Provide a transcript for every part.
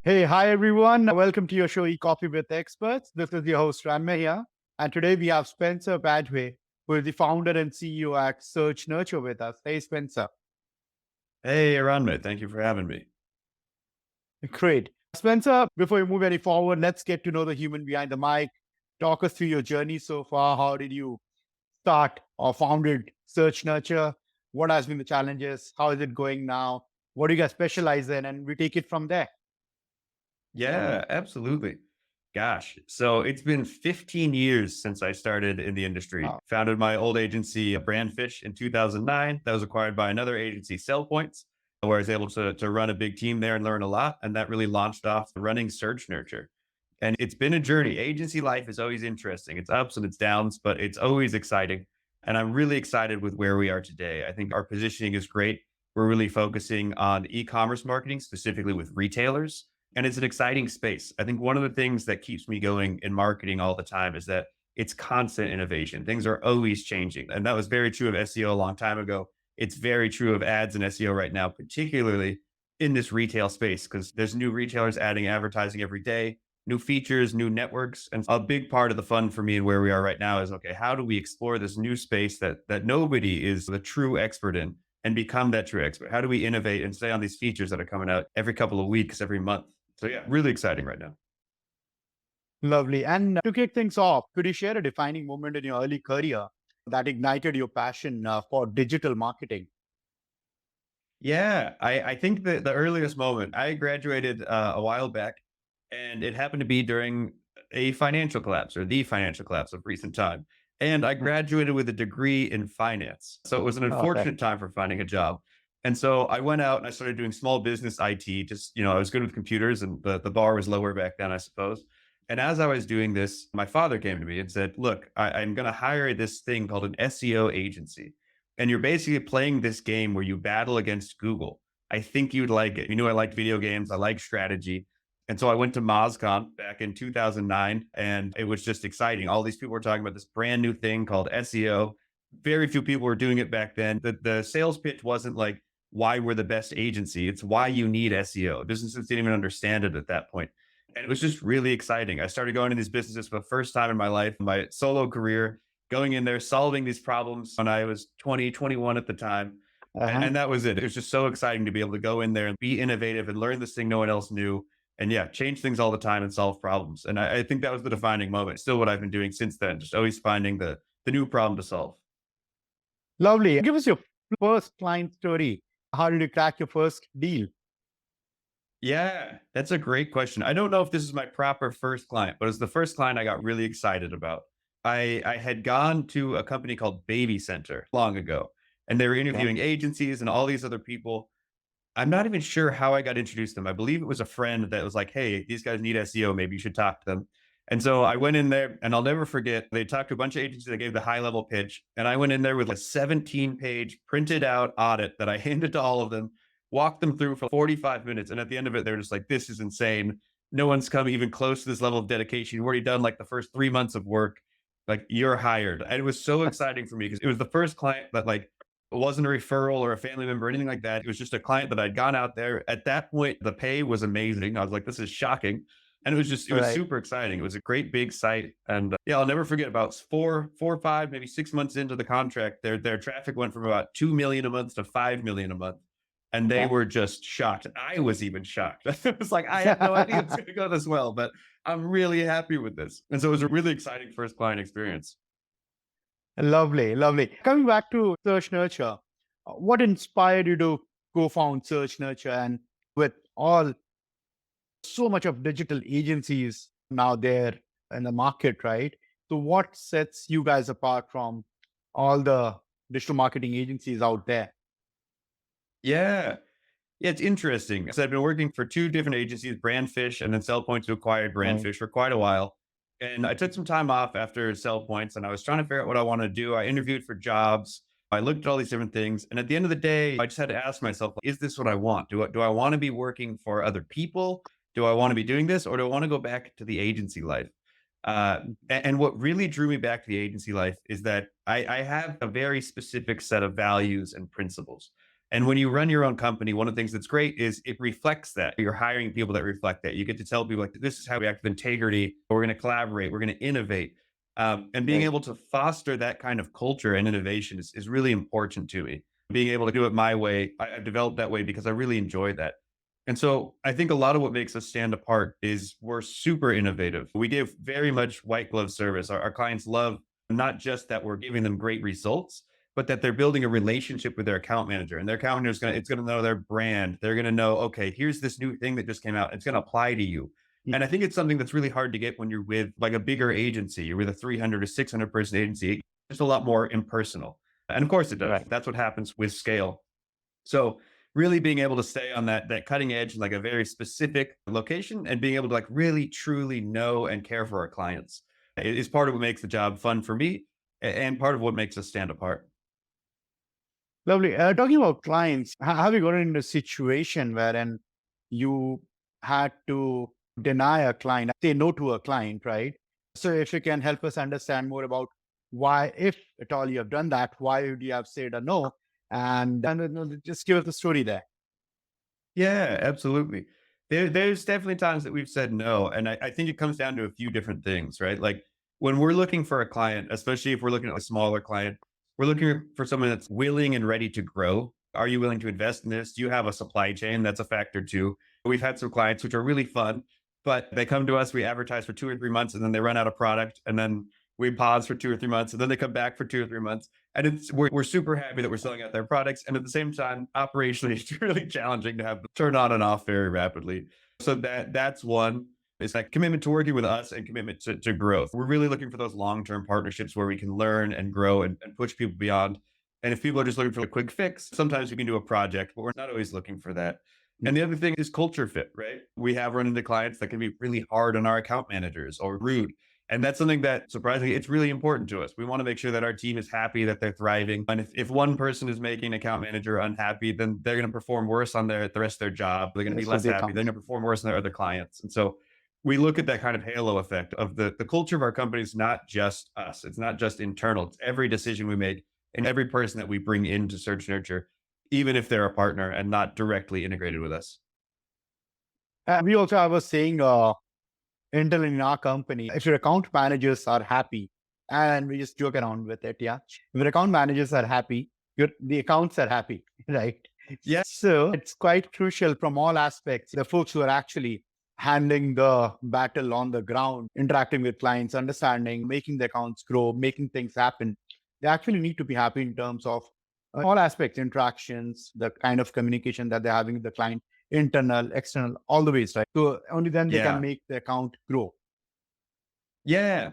Hey, hi everyone. Welcome to your show, Coffee with Experts. This is your host, Ranmay here. And today we have Spencer Badway, who is the founder and CEO at Search Nurture with us. Hey, Spencer. Hey, Aranmit, thank you for having me. Great. Spencer, before we move any forward, let's get to know the human behind the mic. Talk us through your journey so far. How did you start or founded Search Nurture? What has been the challenges? How is it going now? What do you guys specialize in? And we take it from there. Yeah, absolutely. Gosh, so it's been 15 years since I started in the industry. Wow. Founded my old agency, Brandfish, in 2009. That was acquired by another agency, Sell Points, where I was able to run a big team there and learn a lot. And that really launched off running Search Nurture. And it's been a journey. Agency life is always interesting. It's ups and it's downs, but it's always exciting. And I'm really excited with where we are today. I think our positioning is great. We're really focusing on e-commerce marketing, specifically with retailers. And it's an exciting space. I think one of the things that keeps me going in marketing all the time is that it's constant innovation. Things are always changing. And that was very true of SEO a long time ago. It's very true of ads and SEO right now, particularly in this retail space, because there's new retailers adding advertising every day, new features, new networks. And a big part of the fun for me and where we are right now is, okay, how do we explore this new space that nobody is the true expert in and become that true expert? How do we innovate and stay on these features that are coming out every couple of weeks, every month? So yeah, really exciting right now. Lovely. And to kick things off, could you share a defining moment in your early career that ignited your passion for digital marketing? Yeah, I think that the earliest moment, I graduated a while back, and it happened to be during a financial collapse or the financial collapse of recent time. And I Hmm. graduated with a degree in finance. So it was an Okay. unfortunate time for finding a job. And so I went out and I started doing small business IT. Just, I was good with computers and the bar was lower back then, I suppose. And as I was doing this, my father came to me and said, look, I'm going to hire this thing called an SEO agency. And you're basically playing this game where you battle against Google. I think you'd like it. You knew I liked video games. I like strategy. And so I went to MozCon back in 2009, and it was just exciting. All these people were talking about this brand new thing called SEO. Very few people were doing it back then. The sales pitch wasn't like why we're the best agency. It's why you need SEO. Businesses didn't even understand it at that point. And it was just really exciting. I started going to these businesses for the first time in my life, my solo career, going in there, solving these problems when I was 20, 21 at the time. Uh-huh. And that was it. It was just so exciting to be able to go in there and be innovative and learn this thing no one else knew. And yeah, change things all the time and solve problems. And I think that was the defining moment. Still what I've been doing since then, just always finding the new problem to solve. Lovely. Give us your first client story. How did you crack your first deal? Yeah, that's a great question. I don't know if this is my proper first client, but it's the first client I got really excited about. I had gone to a company called Baby Center long ago, and they were Okay. interviewing agencies and all these other people. I'm not even sure how I got introduced to them. I believe it was a friend that was like, "Hey, these guys need SEO. Maybe you should talk to them." And so I went in there, and I'll never forget. They talked to a bunch of agencies. They gave the high level pitch, and I went in there with a 17-page printed out audit that I handed to all of them, walked them through for 45 minutes, and at the end of it, they're just like, "This is insane. No one's come even close to this level of dedication. You've already done like the first 3 months of work. Like you're hired." And it was so exciting for me because it was the first client that like it wasn't a referral or a family member or anything like that. It was just a client that I'd gone out there. At that point, the pay was amazing. I was like, this is shocking. And it was Right. super exciting. It was a great big site. And yeah, I'll never forget about four or five, maybe 6 months into the contract, their traffic went from about 2 million a month to 5 million a month. And they Okay. were just shocked. I was even shocked. It was like, I had no idea it was going to go this well, but I'm really happy with this. And so it was a really exciting first client experience. Lovely. Lovely. Coming back to Search Nurture, what inspired you to co-found Search Nurture? And with all so much of digital agencies now there in the market, right? So what sets you guys apart from all the digital marketing agencies out there? Yeah. Yeah, it's interesting. So I've been working for two different agencies, Brandfish and then Sell Points, who acquired Right. Brandfish for quite a while. And I took some time off after Sell Points and I was trying to figure out what I wanted to do. I interviewed for jobs. I looked at all these different things. And at the end of the day, I just had to ask myself, is this what I want? Do I want to be working for other people? Do I want to be doing this? Or do I want to go back to the agency life? And what really drew me back to the agency life is that I have a very specific set of values and principles. And when you run your own company, one of the things that's great is it reflects that. You're hiring people that reflect that. You get to tell people like, this is how we act with integrity. We're going to collaborate. We're going to innovate. And being Right. able to foster that kind of culture and innovation is really important to me. Being able to do it my way, I've developed that way because I really enjoy that. And so I think a lot of what makes us stand apart is we're super innovative. We give very much white glove service. Our clients love not just that we're giving them great results, but that they're building a relationship with their account manager. And their account manager is going to, it's going to know their brand. They're going to know, okay, here's this new thing that just came out. It's going to apply to you. Mm. And I think it's something that's really hard to get when you're with like a bigger agency. You're with a 300 to 600 person agency. It's a lot more impersonal. And of course it does. Right. That's what happens with scale. So really being able to stay on that cutting edge, like a very specific location, and being able to like really truly know and care for our clients is part of what makes the job fun for me and part of what makes us stand apart. Lovely. Talking about clients, have you gotten into a situation wherein you had to deny a client, say no to a client, right? So if you can help us understand more about why, if at all you have done that, why would you have said a no? And just give us the story there. Yeah, absolutely. There's definitely times that we've said no. And I think it comes down to a few different things, right? Like when we're looking for a client, especially if we're looking at a smaller client, we're looking for someone that's willing and ready to grow. Are you willing to invest in this? Do you have a supply chain? That's a factor too. We've had some clients which are really fun, but they come to us, we advertise for 2 or 3 months, and then they run out of product. And then we pause for 2 or 3 months, and then they come back for 2 or 3 months. And we're super happy that we're selling out their products. And at the same time, operationally, it's really challenging to have them turn on and off very rapidly. So that's one. It's like commitment to working with us and commitment to growth. We're really looking for those long-term partnerships where we can learn and grow and push people beyond. And if people are just looking for a quick fix, sometimes we can do a project, but we're not always looking for that. And the other thing is culture fit, right? We have run into clients that can be really hard on our account managers or rude. And that's something that surprisingly, it's really important to us. We want to make sure that our team is happy, that they're thriving. And if one person is making an account manager unhappy, then they're going to perform worse on the rest of their job. They're going to be Rest of less the happy. They're accounts. going to perform worse on their other clients. And so we look at that kind of halo effect of the culture of our company is not just us. It's not just internal. It's every decision we make and every person that we bring into Search Nurture, even if they're a partner and not directly integrated with us. We also have a saying, Intel in our company, if your account managers are happy, and we just joke around with it, yeah. If your account managers are happy, the accounts are happy, right? Yeah. So it's quite crucial from all aspects. The folks who are actually handling the battle on the ground, interacting with clients, understanding, making the accounts grow, making things happen, they actually need to be happy in terms of all aspects, interactions, the kind of communication that they're having with the client, internal, external, all the ways, right? So only then they can Yeah. make the account grow. Yeah.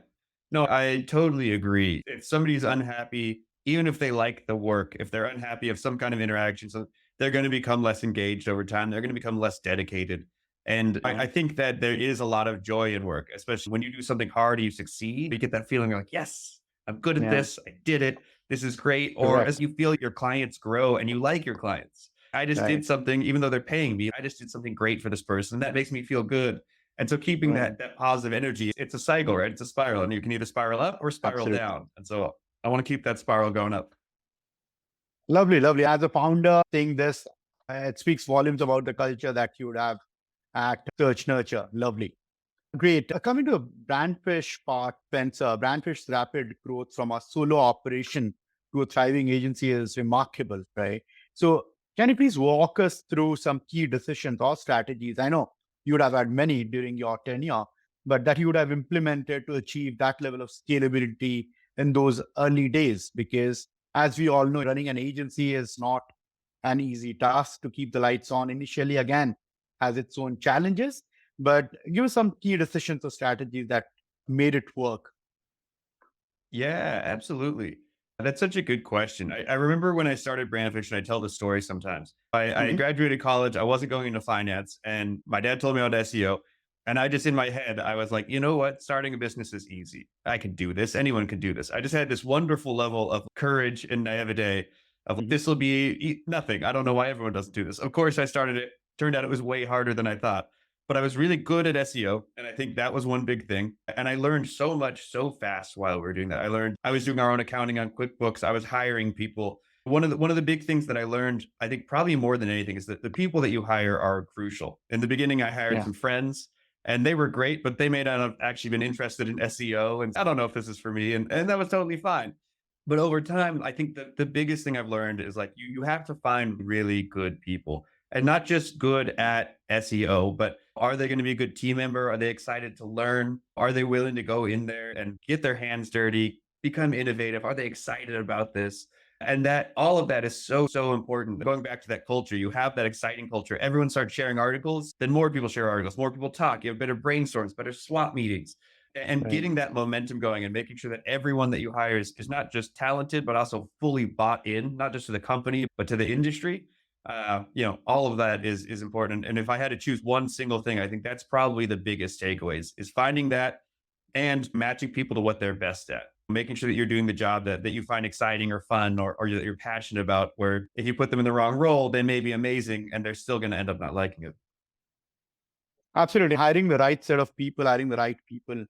No, I totally agree. If somebody's unhappy, even if they like the work, if they're unhappy of some kind of interaction, so they're going to become less engaged over time. They're going to become less dedicated. And I think that there is a lot of joy in work, especially when you do something hard and you succeed. You get that feeling like, yes, I'm good at Yeah, this. I did it. This is great. Or as correct. you feel your clients grow and you like your clients. I just Right, did something, even though they're paying me, I just did something great for this person. That makes me feel good. And so keeping right. that positive energy, it's a cycle, right? It's a spiral, and you can either spiral up or spiral Absolutely. down. And so I want to keep that spiral going up. Lovely, lovely. As a founder saying this, it speaks volumes about the culture that you would have at Search Nurture. Lovely. Great. Coming to the Brandfish part, Spencer, Brandfish's rapid growth from a solo operation to a thriving agency is remarkable, right? So, can you please walk us through some key decisions or strategies? I know you would have had many during your tenure, but that you would have implemented to achieve that level of scalability in those early days. Because, as we all know, running an agency is not an easy task to keep the lights on initially, again, has its own challenges, but give us some key decisions or strategies that made it work. Yeah, absolutely. That's such a good question. I remember when I started Brand Fiction, I tell the story sometimes. I Mhm. graduated college. I wasn't going into finance, and my dad told me about SEO. And I just in my head, I was like, you know what? Starting a business is easy. I can do this. Anyone can do this. I just had this wonderful level of courage and naivete of Mhm. this will be nothing. I don't know why everyone doesn't do this. Of course, I started it. Turned out it was way harder than I thought, but I was really good at SEO. And I think that was one big thing. And I learned so much so fast while we were doing that. I was doing our own accounting on QuickBooks. I was hiring people. One of the big things that I learned, I think probably more than anything, is that the people that you hire are crucial. In the beginning, I hired Yeah. some friends and they were great, but they may not have actually been interested in SEO. And I don't know if this is for me. And that was totally fine. But over time, I think the biggest thing I've learned is like you have to find really good people and not just good at SEO, but are they going to be a good team member? Are they excited to learn? Are they willing to go in there and get their hands dirty, become innovative? Are they excited about this? And that all of that is so, so important. Going back to that culture, you have that exciting culture. Everyone starts sharing articles, then more people share articles, more people talk. You have better brainstorms, better swap meetings, and Right. getting that momentum going and making sure that everyone that you hire is not just talented, but also fully bought in, not just to the company, but to the industry. All of that is important. And if I had to choose one single thing, I think that's probably the biggest takeaways is finding that and matching people to what they're best at. Making sure that you're doing the job that you find exciting or fun or that you're passionate about, where if you put them in the wrong role, they may be amazing and they're still going to end up not liking it. Absolutely. Hiring the right set of people, hiring the right people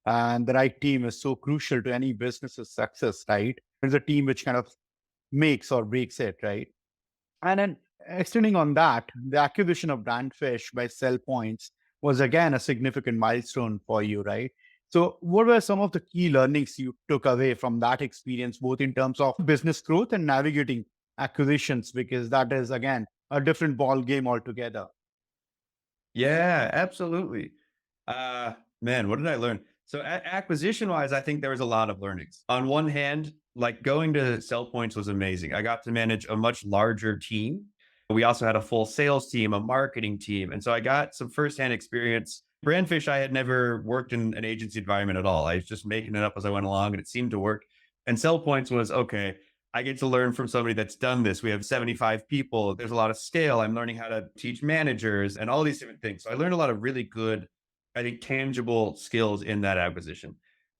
and the right team is so crucial to any business's success, right? It's a team which kind of makes or breaks it, right? And then extending on that, the acquisition of Brandfish by Sell Points was again a significant milestone for you, right? So, what were some of the key learnings you took away from that experience, both in terms of business growth and navigating acquisitions? Because that is again a different ball game altogether. Yeah, absolutely. Man, what did I learn? So acquisition wise, I think there was a lot of learnings. On one hand, like going to sell points was amazing. I got to manage a much larger team. We also had a full sales team, a marketing team. And so I got some firsthand experience. Brandfish, I had never worked in an agency environment at all. I was just making it up as I went along and it seemed to work. And sell points was okay. I get to learn from somebody that's done this. We have 75 people. There's a lot of scale. I'm learning how to teach managers and all these different things. So I learned a lot of really good, I think, tangible skills in that acquisition.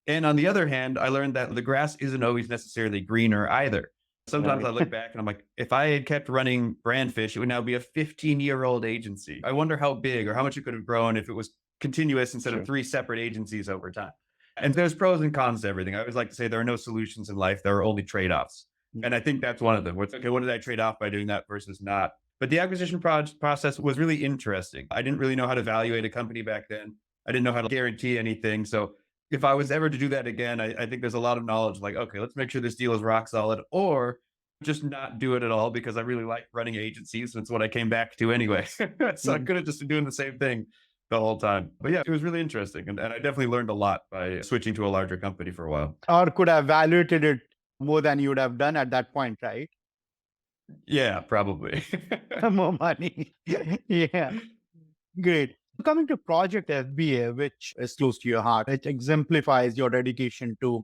And on the other hand, I learned that the grass isn't always necessarily greener either. Sometimes Right. I look back and I'm like, if I had kept running Brandfish, it would now be a 15-year-old agency. I wonder how big or how much it could have grown if it was continuous instead of Sure. three separate agencies over time. And there's pros and cons to everything. I always like to say there are no solutions in life, there are only trade offs. Mm. And I think that's one of them. What's okay, what did I trade off by doing that versus not? But the acquisition process was really interesting. I didn't really know how to evaluate a company back then. I didn't know how to guarantee anything. So if I was ever to do that again, I think there's a lot of knowledge like, okay, let's make sure this deal is rock solid or just not do it at all because I really like running agencies. And it's what I came back to anyway. So I Mm. could have just been doing the same thing the whole time. But yeah, it was really interesting. And I definitely learned a lot by switching to a larger company for a while. Or could have evaluated it more than you would have done at that point, right? Yeah, probably. More money. Yeah. Great. Coming to Project FBA, which is close to your heart, it exemplifies your dedication to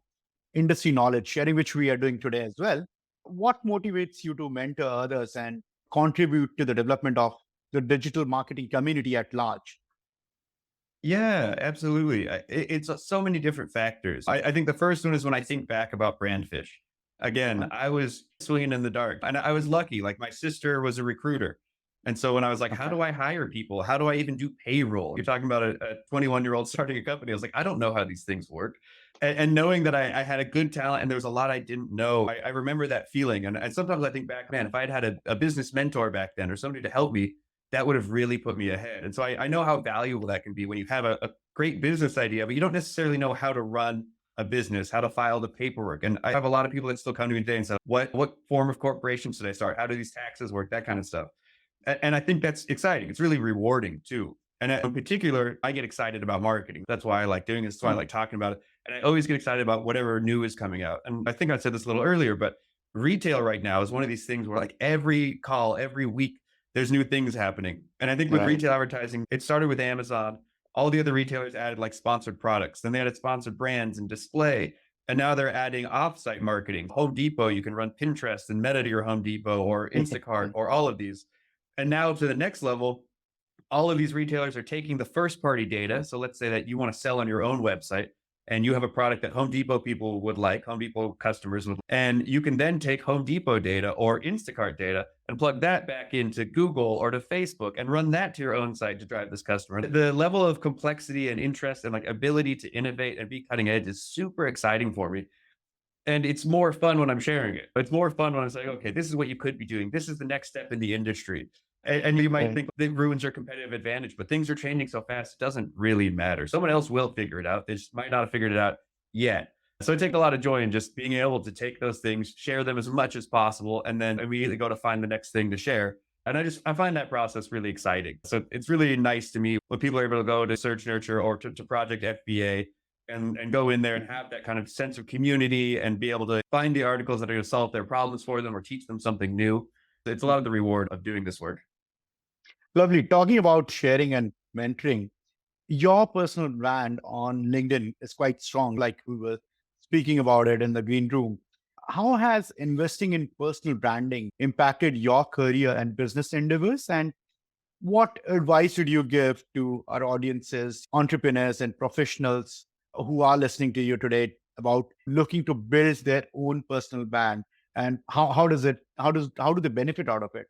industry knowledge sharing, which we are doing today as well. What motivates you to mentor others and contribute to the development of the digital marketing community at large? Yeah, absolutely. It's so many different factors. I think the first one is when I think back about Brandfish. Again, Uh, I was swinging in the dark and I was lucky. Like my sister was a recruiter. And so when I was like, how Okay. do I hire people? How do I even do payroll? You're talking about a 21-year-old starting a company. I was like, I don't know how these things work. And knowing that I had a good talent and there was a lot I didn't know, I remember that feeling. And sometimes I think back, man, if I had a business mentor back then or somebody to help me, that would have really put me ahead. And so I know how valuable that can be when you have a great business idea, but you don't necessarily know how to run a business, how to file the paperwork. And I have a lot of people that still come to me today and say, what form of corporation should I start? How do these taxes work? That kind of stuff. And I think that's exciting. It's really rewarding too. And in particular, I get excited about marketing. That's why I like doing this. That's why I Mm. like talking about it. And I always get excited about whatever new is coming out. And I think I said this a little earlier, but retail right now is one of these things where like every call, every week, there's new things happening. And I think with Right. retail advertising, it started with Amazon. All the other retailers added like sponsored products. Then they added sponsored brands and display. And now they're adding offsite marketing. Home Depot, you can run Pinterest and Meta to your Home Depot or Instacart or all of these. And now to the next level, all of these retailers are taking the first party data. So let's say that you want to sell on your own website and you have a product that Home Depot people would like, Home Depot customers would, and you can then take Home Depot data or Instacart data and plug that back into Google or to Facebook and run that to your own site to drive this customer. The level of complexity and interest and like ability to innovate and be cutting edge is super exciting for me. And it's more fun when I'm sharing it. It's more fun when I'm saying, okay, this is what you could be doing. This is the next step in the industry. And you might Right. think it ruins your competitive advantage, but things are changing so fast, it doesn't really matter. Someone else will figure it out. They just might not have figured it out yet. So I take a lot of joy in just being able to take those things, share them as much as possible, and then immediately go to find the next thing to share. And I find that process really exciting. So it's really nice to me when people are able to go to Search Nurture or to Project FBA and go in there and have that kind of sense of community and be able to find the articles that are going to solve their problems for them or teach them something new. It's a lot of the reward of doing this work. Lovely. Talking about sharing and mentoring, your personal brand on LinkedIn is quite strong, like we were speaking about it in the green room. How has investing in personal branding impacted your career and business endeavors? And what advice would you give to our audiences, entrepreneurs, and professionals who are listening to you today about looking to build their own personal brand? And how do they benefit out of it?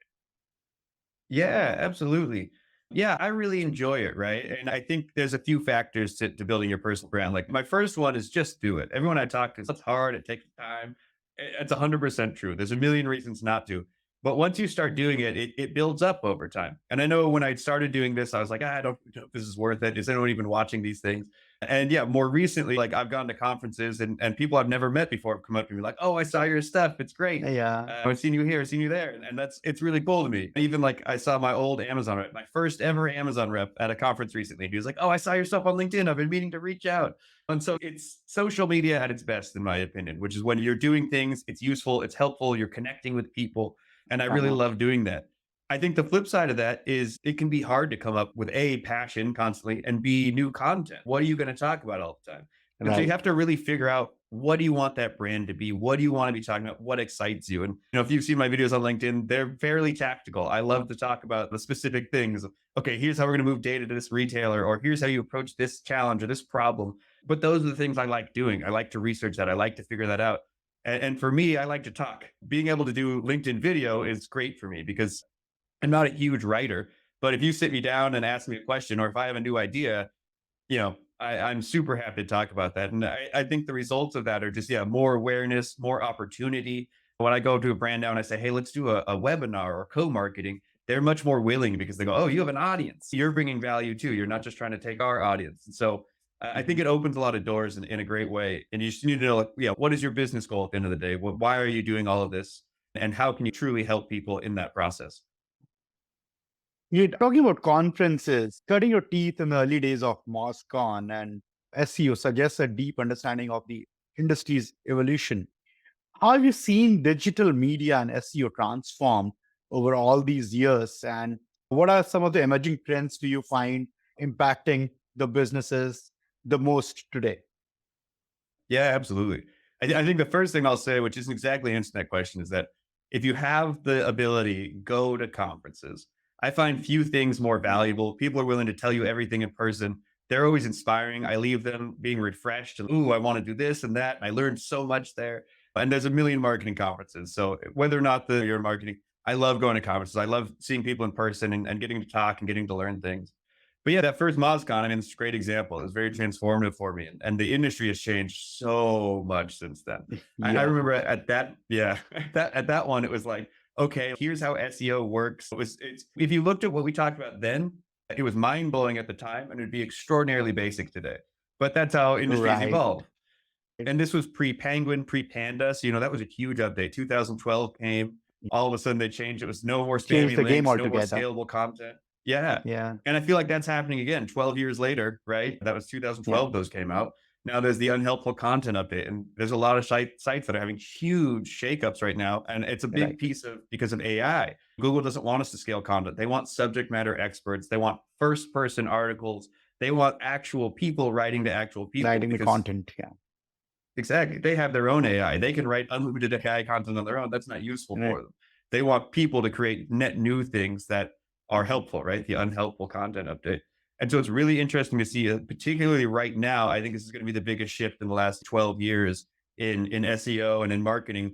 Yeah, absolutely. Yeah, I really enjoy it, right? And I think there's a few factors to building your personal brand. Like my first one is just do it. Everyone I talk to, it's hard, it takes time. It's 100% true. There's a million reasons not to. But once you start doing it, it builds up over time. And I know when I started doing this, I was like, I don't know if this is worth it. Is anyone even watching these things? And yeah, more recently, like I've gone to conferences and people I've never met before have come up to me like, oh, I saw your stuff. It's great. Yeah, I've seen you here, I've seen you there. And it's really cool to me. Even like I saw my old Amazon rep, my first ever Amazon rep at a conference recently. He was like, oh, I saw your stuff on LinkedIn. I've been meaning to reach out. And so it's social media at its best, in my opinion, which is when you're doing things, it's useful, it's helpful, you're connecting with people. And I really uh-huh, love doing that. I think the flip side of that is it can be hard to come up with a passion constantly and b new content. What are you going to talk about all the time? And so you right. have to really figure out what do you want that brand to be? What do you want to be talking about? What excites you? And if you've seen my videos on LinkedIn, they're fairly tactical. I love to talk about the specific things. Okay, here's how we're going to move data to this retailer, or here's how you approach this challenge or this problem. But those are the things I like doing. I like to research that. I like to figure that out. And for me, I like to talk. Being able to do LinkedIn video is great for me because I'm not a huge writer. But if you sit me down and ask me a question, or if I have a new idea, I'm super happy to talk about that. And I think the results of that are just, yeah, more awareness, more opportunity. When I go to a brand now and I say, hey, let's do a webinar or co-marketing, they're much more willing because they go, oh, you have an audience. You're bringing value too. You're not just trying to take our audience. And so I think it opens a lot of doors in a great way. And you just need to know, like, yeah, what is your business goal at the end of the day? Why are you doing all of this? And how can you truly help people in that process? You're talking about conferences, cutting your teeth in the early days of MOSCON and SEO suggests a deep understanding of the industry's evolution. How have you seen digital media and SEO transform over all these years? And what are some of the emerging trends do you find impacting the businesses the most today? Yeah, absolutely. I think the first thing I'll say, which isn't exactly answering that question, is that if you have the ability, go to conferences. I find few things more valuable. People are willing to tell you everything in person. They're always inspiring. I leave them being refreshed. And, ooh, I want to do this and that. And I learned so much there. And there's a million marketing conferences. So whether or not you're in marketing, I love going to conferences. I love seeing people in person and getting to talk and getting to learn things. But yeah, that first MozCon, I mean, it's a great example. It was very transformative for me. And the industry has changed so much since then. I Yeah, remember at that, yeah, at that one, it was like, okay, here's how SEO works. If you looked at what we talked about then, it was mind blowing at the time and it'd be extraordinarily basic today. But that's how industries right. evolve. And this was pre Penguin, pre Panda. So, that was a huge update. 2012 came. All of a sudden, they changed. It was no more Change spammy the game links, no more altogether. scalable content. Yeah. Yeah, And I feel like that's happening again 12 years later, right? That was yeah, 2012, those came out. Now there's the unhelpful content update. And there's a lot of sites that are having huge shakeups right now. And it's a big right. piece of because of AI. Google doesn't want us to scale content. They want subject matter experts. They want first person articles. They want actual people writing to actual people Writing the because content. Yeah, exactly. They have their own AI. They can write unlimited AI content on their own. That's not useful right. for them. They want people to create net new things that are helpful, right? The unhelpful content update. And so it's really interesting to see, particularly right now. I think this is going to be the biggest shift in the last 12 years in SEO and in marketing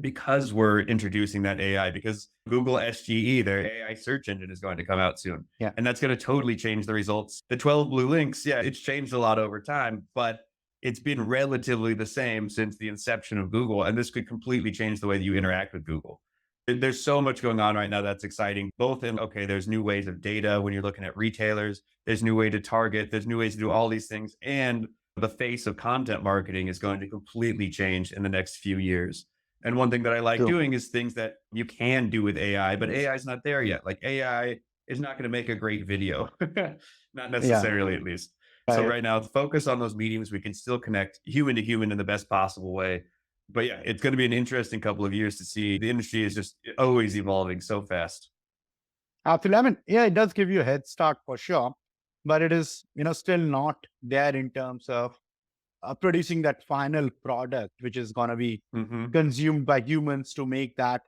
because we're introducing that AI, because Google SGE, their AI search engine, is going to come out soon. Yeah, And that's going to totally change the results. The 12 blue links, yeah, it's changed a lot over time, but it's been relatively the same since the inception of Google. And this could completely change the way that you interact with Google. There's so much going on right now that's exciting, both in, okay, there's new ways of data when you're looking at retailers, there's new way to target, there's new ways to do all these things. And the face of content marketing is going to completely change in the next few years. And one thing that I like True. doing is things that you can do with AI, but AI is not there yet. Like AI is not going to make a great video, not Yeah. necessarily at least. So Right. right now, focus on those mediums we can still connect human to human in the best possible way. But yeah, it's going to be an interesting couple of years to see. The industry is just always evolving so fast. Absolutely. I mean, yeah, it does give you a head start for sure, but it is, still not there in terms of producing that final product, which is going to be Hmm. consumed by humans to make that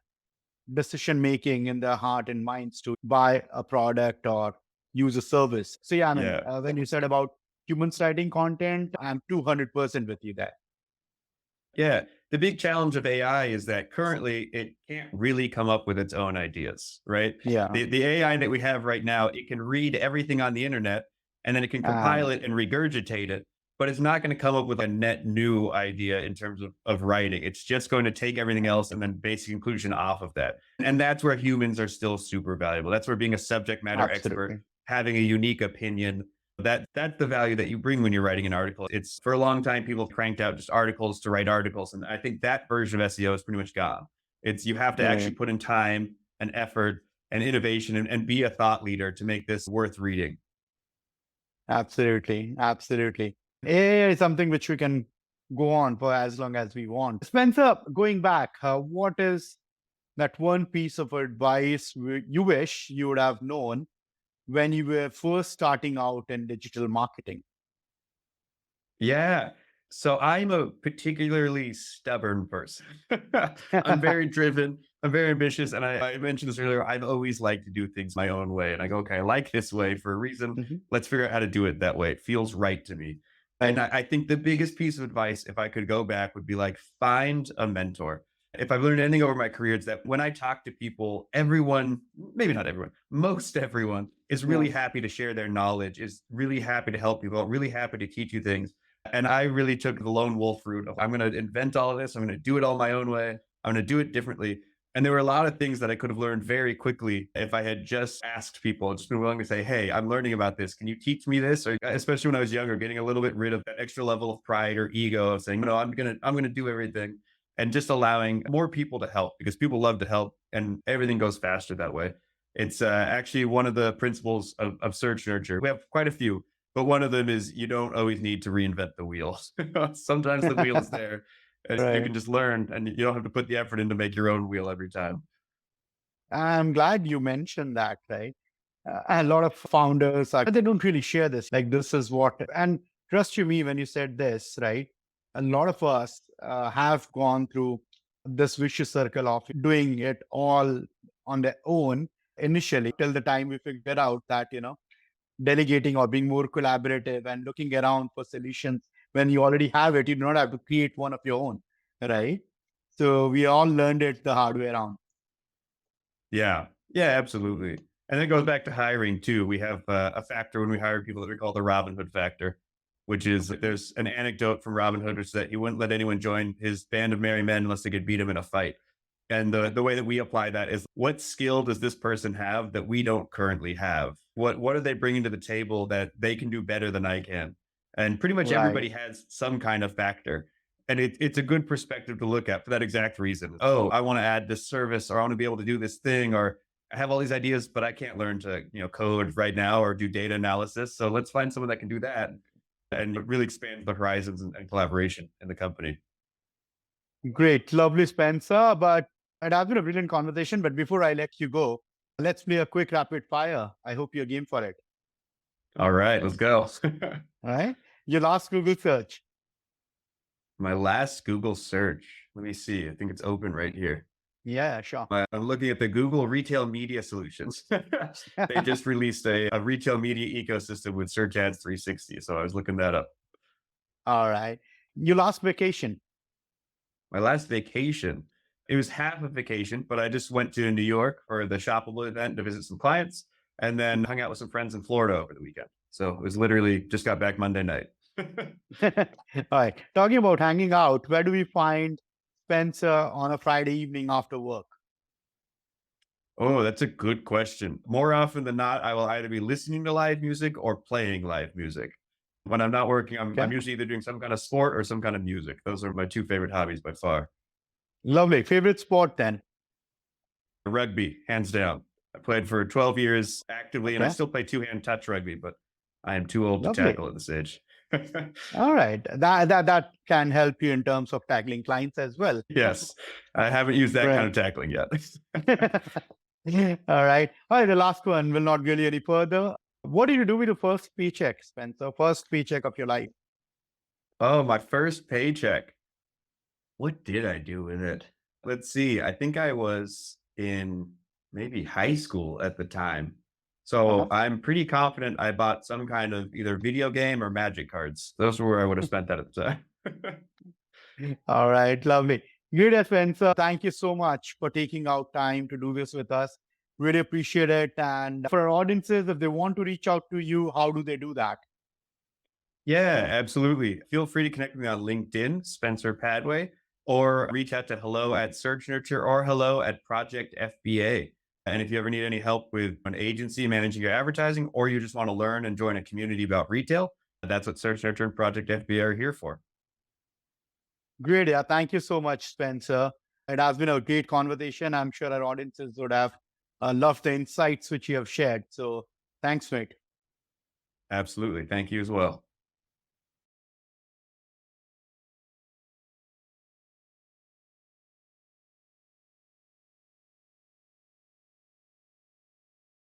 decision making in their heart and minds to buy a product or use a service. So, yeah, I mean, Yeah. when you said about humans writing content, I'm 200% with you there. Yeah. The big challenge of AI is that currently it can't really come up with its own ideas, right? Yeah. The AI that we have right now, it can read everything on the internet and then it can Uh, compile it and regurgitate it, but it's not going to come up with a net new idea in terms of writing. It's just going to take everything else and then basic conclusion off of that. And that's where humans are still super valuable. That's where being a subject matter expert, Absolutely. having a unique opinion, that's the value that you bring when you're writing an article. It's for a long time people cranked out just articles to write articles, and I think that version of SEO is pretty much gone. It's you have to actually Right. put in time and effort and innovation and be a thought leader to make this worth reading. Absolutely. Absolutely. AI is something which we can go on for as long as we want. Spencer, going back, what is that one piece of advice you wish you would have known when you were first starting out in digital marketing? Yeah. So I'm a particularly stubborn person. I'm very driven. I'm very ambitious. And I mentioned this earlier. I've always liked to do things my own way. And I go, okay, I like this way for a reason. Mhm. Let's figure out how to do it that way. It feels right to me. And Right. I think the biggest piece of advice, if I could go back, would be like find a mentor. If I've learned anything over my career, it's that when I talk to people, everyone, maybe not everyone, most everyone is Yeah. really happy to share their knowledge, is really happy to help people, really happy to teach you things. And I really took the lone wolf route of I'm going to invent all of this. I'm going to do it all my own way. I'm going to do it differently. And there were a lot of things that I could have learned very quickly if I had just asked people, just been willing to say, hey, I'm learning about this. Can you teach me this? Or especially when I was younger, getting a little bit rid of that extra level of pride or ego of saying, no, I'm gonna do everything. And just allowing more people to help because people love to help and everything goes faster that way. It's actually one of the principles of search nurture. We have quite a few, but one of them is you don't always need to reinvent the wheel. Sometimes the wheel is there and you Right. can just learn and you don't have to put the effort in to make your own wheel every time. I'm glad you mentioned that, right? A lot of founders are, they don't really share this. Like, this is what, and trust you me when you said this, right? A lot of us have gone through this vicious circle of doing it all on their own initially till the time we figure out that, delegating or being more collaborative and looking around for solutions when you already have it, you do not have to create one of your own, right? So we all learned it the hard way around. Yeah. Yeah, absolutely. And it goes back to hiring too. We have a factor when we hire people that we call the Robin Hood factor, which is there's an anecdote from Robin Hood, which is that he wouldn't let anyone join his band of merry men unless they could beat him in a fight. And the way that we apply that is what skill does this person have that we don't currently have? What are they bringing to the table that they can do better than I can? And pretty much Right. everybody has some kind of factor. And it's a good perspective to look at for that exact reason. Oh, I want to add this service or I want to be able to do this thing or I have all these ideas, but I can't learn to, code right now or do data analysis. So let's find someone that can do that and it really expands the horizons and collaboration in the company. Great. Lovely, Spencer. But it has been a brilliant conversation. But before I let you go, let's play a quick rapid fire. I hope you're game for it. All right, let's go. All right. Your last Google search. My last Google search. Let me see. I think it's open right here. Yeah, sure. I'm looking at the Google Retail Media Solutions. They just released a retail media ecosystem with Search Ads 360. So I was looking that up. All right. Your last vacation. My last vacation, it was half a vacation, but I just went to New York for the shoppable event to visit some clients and then hung out with some friends in Florida over the weekend. So it was literally just got back Monday night. All right. Talking about hanging out, where do we find Spencer on a Friday evening after work? Oh, that's a good question. More often than not, I will either be listening to live music or playing live music. When I'm not working, I'm Okay. usually either doing some kind of sport or some kind of music. Those are my two favorite hobbies by far. Lovely. Favorite sport then? Rugby, hands down. I played for 12 years actively, and I Okay. still play two-hand touch rugby, but I am too old to Lovely. tackle at this age. All right. That can help you in terms of tackling clients as well. Yes, I haven't used that kind Great. of tackling yet. All right. All right. The last one will not go any further. What did you do with your first paycheck, Spencer? First paycheck of your life? Oh, my first paycheck. What did I do with it? Let's see. I think I was in maybe high school at the time. Uh-huh. So I'm pretty confident I bought some kind of either video game or magic cards. Those were where I would have spent that at the time. All right. Lovely. Good, Spencer. Thank you so much for taking out time to do this with us. Really appreciate it. And for our audiences, if they want to reach out to you, how do they do that? Yeah, absolutely. Feel free to connect with me on LinkedIn, Spencer Padway, or reach out to hello at Search Nurture or hello at Project FBA. And if you ever need any help with an agency managing your advertising, or you just want to learn and join a community about retail, that's what Search Nurture and Project FBA are here for. Great. Yeah. Thank you so much, Spencer. It has been a great conversation. I'm sure our audiences would have loved the insights which you have shared. So thanks, mate. Absolutely. Thank you as well.